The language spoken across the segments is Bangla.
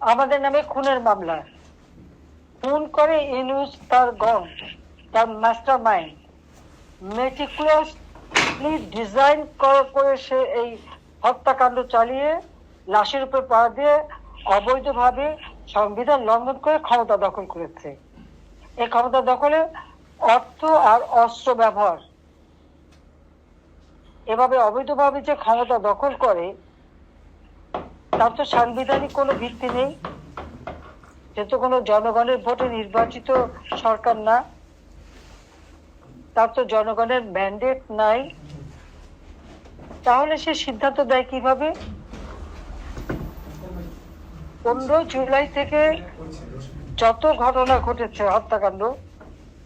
আমাদের নামে খুনের মামলা, খুন করে ইউনূস, তার গং, তার মাস্টার মাইন্ড মেটিকুলাসলি ডিজাইন করে সে এই হত্যাকাণ্ড চালিয়ে লাশের উপর পা দিয়ে অবৈধভাবে সংবিধান লঙ্ঘন করে ক্ষমতা দখল করেছে। এই ক্ষমতা দখলে অর্থ আর অস্ত্র ব্যবহার, এভাবে অবৈধভাবে যে ক্ষমতা দখল করে তার তো সাংবিধানিক কোনো ভিত্তি নেই। সে তো কোনো জনগণের ভোটে নির্বাচিত সরকার না, তার তো জনগণের ম্যান্ডেট নাই। তাহলে সে সিদ্ধান্ত দেয় কিভাবে? 15 জুলাই থেকে যত ঘটনা ঘটেছে হত্যাকাণ্ড,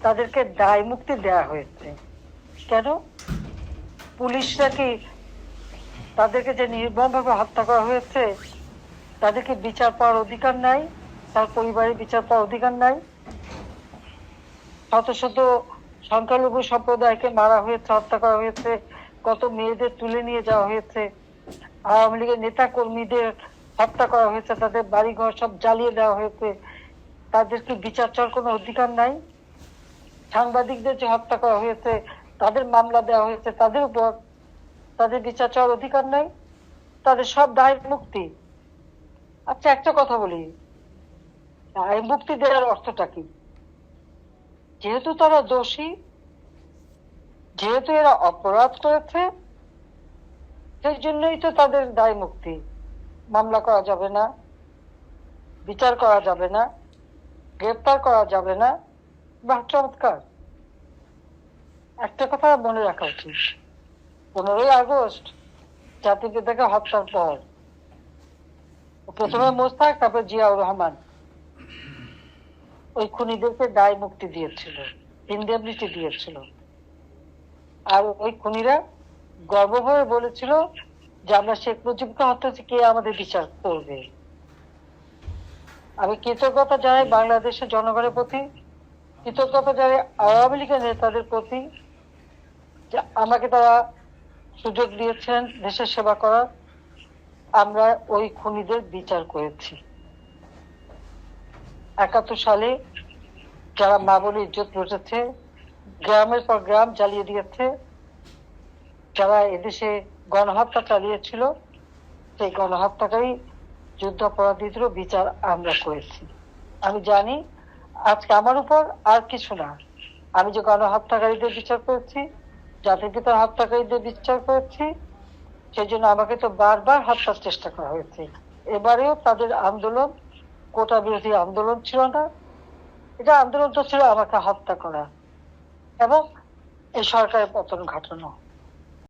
তাদেরকে দায় মুক্তি দেওয়া হয়েছে। কেন? পুলিশরা কি তাদেরকে যে নির্মমভাবে হত্যা করা হয়েছে তাদেরকে বিচার পাওয়ার অধিকার নাই? তার পরিবারের বিচার পাওয়ার অধিকার নাই? শত শত সংখ্যালঘু সম্প্রদায়কে মারা হয়েছে, হত্যা করা হয়েছে, কত মেয়েদের তুলে নিয়ে যাওয়া হয়েছে, আওয়ামী লীগের নেতা কর্মীদের হত্যা করা হয়েছে, তাদের বাড়িঘর সব জ্বালিয়ে দেওয়া হয়েছে, তাদেরকে বিচার চাওয়ার কোনো অধিকার নাই? সাংবাদিকদের যে হত্যা করা হয়েছে, তাদের মামলা দেওয়া হয়েছে, তাদের উপর তাদের বিচার চাওয়ার অধিকার নাই? তাদের সব দায় মুক্তি। আচ্ছা, একটা কথা বলি, দায় মুক্তি দেওয়ার অর্থটা কি? যেহেতু তারা দোষী, যেহেতু এরা অপরাধ করেছে, সেই জন্যই তো তাদের দায় মুক্তি। মামলা করা যাবে না, বিচার করা যাবে না, গ্রেপ্তার করা যাবে না। বাহ, চমৎকার! একটা কথা মনে রাখা উচিত, 15ই আগস্ট জাতির পিতাকে হত্যার পর প্রথমে মোস্তাক, তারপর জিয়াউর রহমান ওই খুনিদেরকে দায় মুক্তি দিয়েছিল, ইনডেমনিটি দিয়েছিল। আর ওই খুনিরা গর্বভরে বলেছিল যে আমরা শেখ মুজিবকে হত্যা করছি, কে আমাদের বিচার করবে। আমি কৃতজ্ঞতা জানাই বাংলাদেশের জনগণের প্রতি, কৃতজ্ঞতা জানাই আওয়ামী লীগের নেতাদের প্রতি যে আমাকে তারা সুযোগ দিয়েছেন দেশের সেবা করার। আমরা ওই খুনিদের বিচার করেছি। 71 সালে যারা মা বোনের ইজ্জত লুটেছে, গ্রামের পর গ্রাম জ্বালিয়ে দিয়েছে, যারা এদেশে গণহত্যা চালিয়েছিল, সেই গণহত্যাকারী যুদ্ধাপরাধীদেরও বিচার আমরা করেছি। আমি জানি আজকে আমার উপর আর কিছু না, আমি যে গণহত্যাকারীদের বিচার করেছি, জাতির পিতার হত্যাকারীদের বিচার করেছি, সেই জন্য আমাকে তো বারবার হত্যার চেষ্টা করা হয়েছে। এবারেও তাদের আন্দোলন কোটা বিরোধী আন্দোলন ছিল না, এটা আন্দোলন তো ছিল আমাকে হত্যা করা এবং এই সরকারের পতন ঘটানো।